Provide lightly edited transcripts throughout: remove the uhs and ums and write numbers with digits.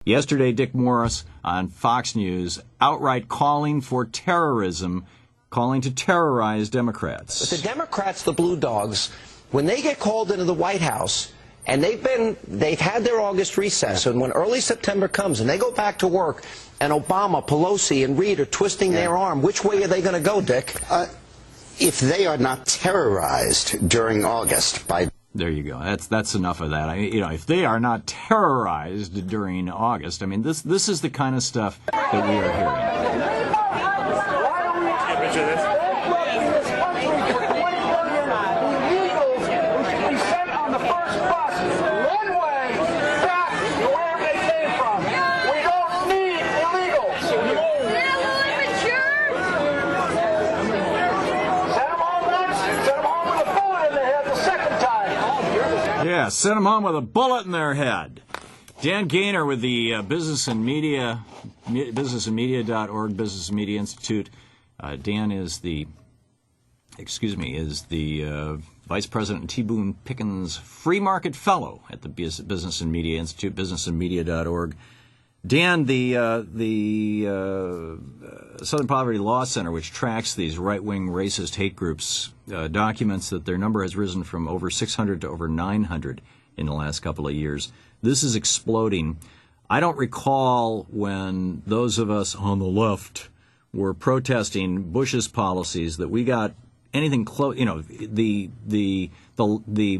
Yesterday, Dick Morris on Fox News outright calling for terrorism, calling to terrorize Democrats. But the Democrats, the blue dogs, when they get called into the White House, and they've had their August recess, and when early September comes and they go back to work, and Obama, Pelosi, and Reid are twisting their arm, which way are they going to go, Dick? If they are not terrorized during August by... There you go. That's enough of that. If they are not terrorized during August, this is the kind of stuff that we are hearing. Yeah, send them home with a bullet in their head. Dan Gainor with the Business and Media.org, Business and Media Institute. Dan is the Vice President and T. Boone Pickens Free Market Fellow at the Business and Media Institute, businessandmedia.org. Dan, the Southern Poverty Law Center, which tracks these right-wing racist hate groups, documents that their number has risen from over 600 to over 900 in the last couple of years. This is exploding. I don't recall when those of us on the left were protesting Bush's policies that we got anything close. The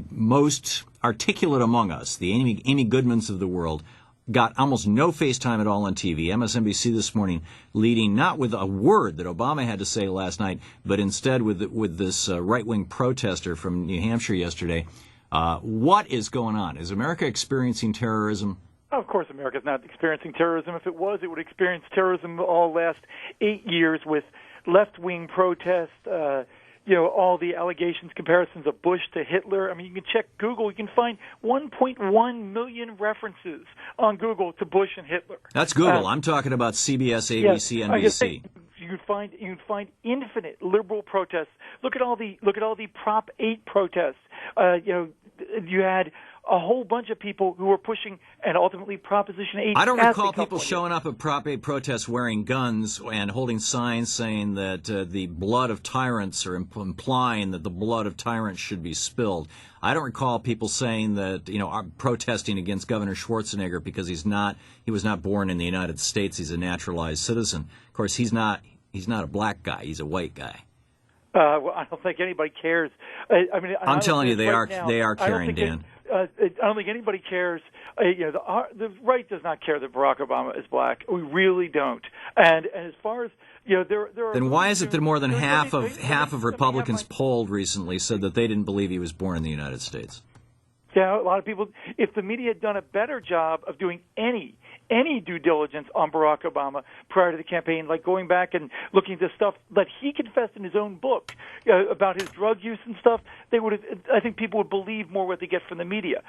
most articulate among us, the Amy Goodmans of the world, got almost no face time at all on TV. MSNBC this morning leading not with a word that Obama had to say last night, but instead with this right-wing protester from New Hampshire yesterday. What is going on? Is America experiencing terrorism? Of course, America's not experiencing terrorism. If it was, it would experience terrorism all last 8 years with left-wing protests, all the allegations, comparisons of Bush to Hitler. You can check Google. You can find 1.1 million references on Google to Bush and Hitler. That's Google. I'm talking about CBS, ABC, NBC. You can find infinite liberal protests. Look at all the Prop 8 protests. You had a whole bunch of people who were pushing, and ultimately Proposition 8. I don't recall people showing up at Prop 8 protests wearing guns and holding signs saying that the blood of tyrants, or implying that the blood of tyrants should be spilled. I don't recall people saying that, are protesting against Governor Schwarzenegger because he was not born in the United States. He's a naturalized citizen. Of course, he's not a black guy. He's a white guy. Well, I don't think anybody cares. I'm telling you, they are caring, Dan. I don't think anybody cares. The right does not care that Barack Obama is black. We really don't. And as far as there are. Then why is it that more than half of Republicans polled recently said that they didn't believe he was born in the United States? Yeah, a lot of people. If the media had done a better job of doing any due diligence on Barack Obama prior to the campaign, like going back and looking at the stuff that he confessed in his own book about his drug use and stuff, I think people would believe more what they get from the media.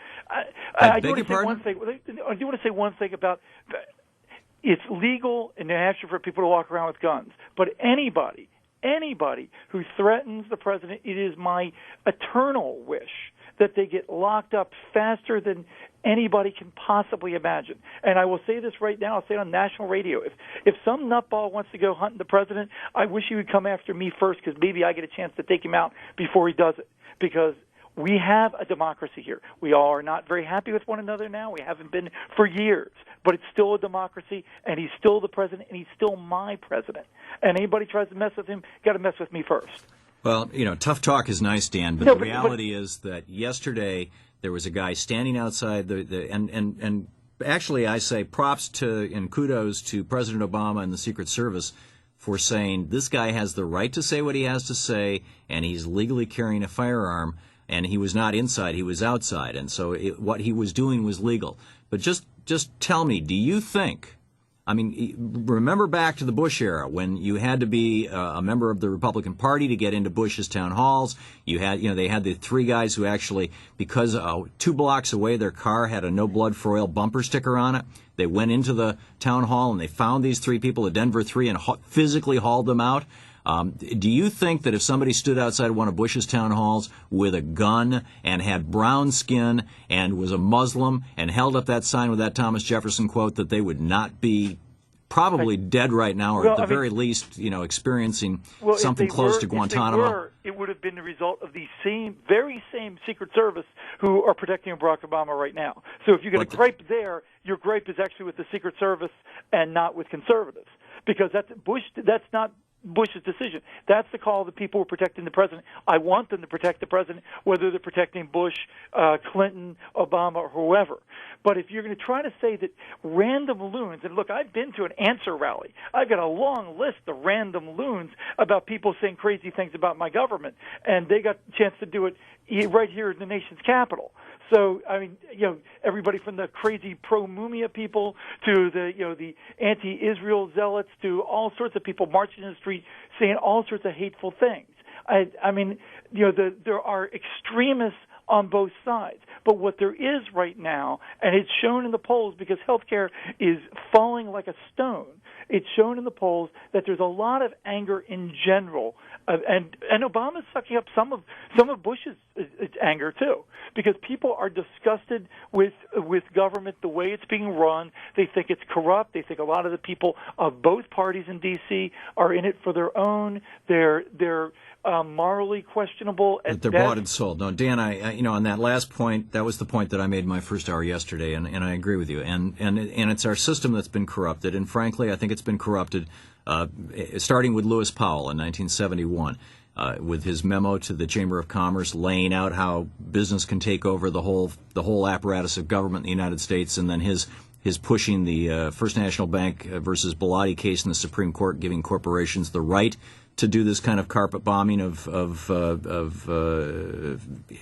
I do want to say one thing about. It's legal in New Hampshire for people to walk around with guns, but anybody who threatens the president, it is my eternal wish that they get locked up faster than anybody can possibly imagine. And I will say this right now, I'll say it on national radio. If some nutball wants to go hunting the president, I wish he would come after me first, because maybe I get a chance to take him out before he does it. Because we have a democracy here. We all are not very happy with one another now. We haven't been for years. But it's still a democracy, and he's still the president, and he's still my president. And anybody tries to mess with him, got to mess with me first. Well, tough talk is nice, Dan, but the reality is that yesterday there was a guy standing outside and actually I say props to and kudos to President Obama and the Secret Service for saying this guy has the right to say what he has to say, and he's legally carrying a firearm, and he was not inside, he was outside, and so what he was doing was legal. But just tell me, do you think, remember back to the Bush era when you had to be a member of the Republican Party to get into Bush's town halls. You had, they had the three guys who actually, because 2 blocks away their car had a "No Blood for Oil" bumper sticker on it. They went into the town hall and they found these 3 people, the Denver 3, and physically hauled them out. Do you think that if somebody stood outside one of Bush's town halls with a gun and had brown skin and was a Muslim and held up that sign with that Thomas Jefferson quote, that they would not be probably dead right now, or at the very least, experiencing something close to Guantanamo? If they were, it would have been the result of the very same Secret Service who are protecting Barack Obama right now. So if you're going to gripe there, your gripe is actually with the Secret Service and not with conservatives, because that's not Bush's decision. That's the call of the people who are protecting the president. I want them to protect the president, whether they're protecting Bush, Clinton, Obama, or whoever. But if you're going to try to say that random loons, and look, I've been to an answer rally. I've got a long list of random loons about people saying crazy things about my government, and they got a chance to do it right here in the nation's capital. So, I mean, everybody from the crazy pro-Mumia people to the anti-Israel zealots to all sorts of people marching in the street saying all sorts of hateful things. I mean, there are extremists on both sides. But what there is right now, and it's shown in the polls because healthcare is falling like a stone, it's shown in the polls that there's a lot of anger in general, and Obama's sucking up some of Bush's anger too, because people are disgusted with government, the way it's being run. They think it's corrupt. They think a lot of the people of both parties in D.C. are in it for their own. They're morally questionable at they're best. bought and sold. No, Dan, I on that last point, that was the point that I made in my first hour yesterday, and I agree with you. And it's our system that's been corrupted, and frankly, I think it's been corrupted starting with Lewis Powell in 1971. With his memo to the Chamber of Commerce laying out how business can take over the whole apparatus of government in the United States, and then his pushing the First National Bank versus Bellotti case in the Supreme Court, giving corporations the right to do this kind of carpet bombing of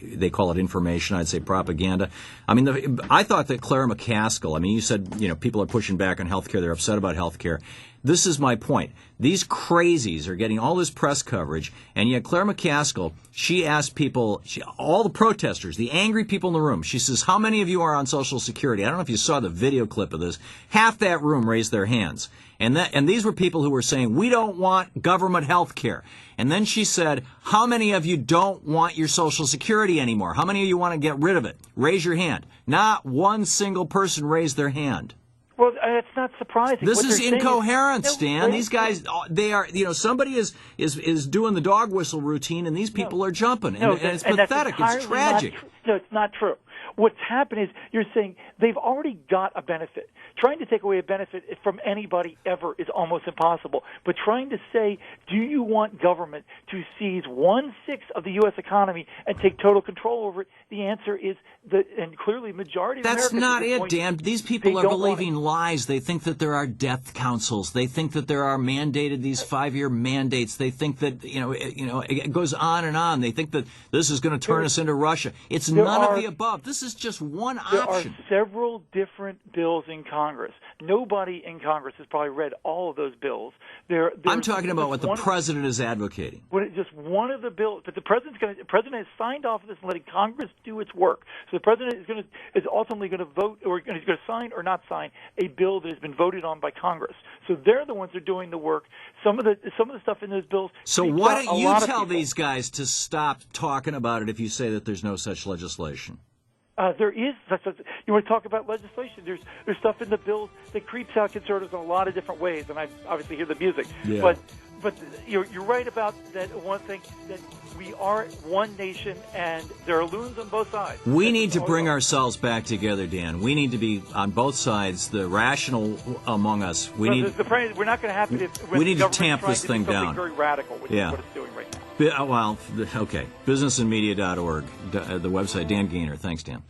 they call it information, I'd say propaganda. I mean, I thought that Claire McCaskill, I mean, you said, people are pushing back on health care, they're upset about health care. This is my point. These crazies are getting all this press coverage, and yet Claire McCaskill, she asked people, all the protesters, the angry people in the room, she says, how many of you are on Social Security? I don't know if you saw the video clip of this. Half that room raised their hands. And these were people who were saying, we don't want government health care. And then she said, how many of you don't want your Social Security anymore? How many of you want to get rid of it? Raise your hand. Not one single person raised their hand. Well, it's not surprising. This is incoherent, Stan. These guys, they are, somebody is doing the dog whistle routine, and these people are jumping. And it's pathetic. It's tragic. No, it's not true. What's happened is you're saying they've already got a benefit. Trying to take away a benefit from anybody ever is almost impossible. But trying to say, do you want government to seize 1/6 of the U.S. economy and take total control over it? The answer is, and clearly majority of That's Americans... That's not it, Dan. These people are believing lies. They think that there are death councils. They think that there are mandated, these 5-year mandates. They think that, it goes on and on. They think that this is going to turn us into Russia. It's none of the above. This is just one option. There are several different bills in Congress. Nobody in Congress has probably read all of those bills. I'm talking about what the president is advocating. Just one of the bills, but the president has signed off on this and letting Congress do its work. So the president is ultimately going to vote, or he's going to sign or not sign a bill that has been voted on by Congress. So they're the ones that are doing the work. Some of the stuff in those bills. So why don't you tell these guys to stop talking about it if you say that there's no such legislation? There is. You want to talk about legislation? There's stuff in the bills that creeps out conservatives in a lot of different ways, and I obviously hear the music. Yeah. But you're right about that one thing, that we are one nation, and there are loons on both sides. We need to bring ourselves back together, Dan. We need to be on both sides, the rational among us. We're not going to happen if we need to tamp this thing down. Very radical, which is what it's doing right now. Well, okay. Businessandmedia.org, the website. Dan Gainor. Thanks, Dan.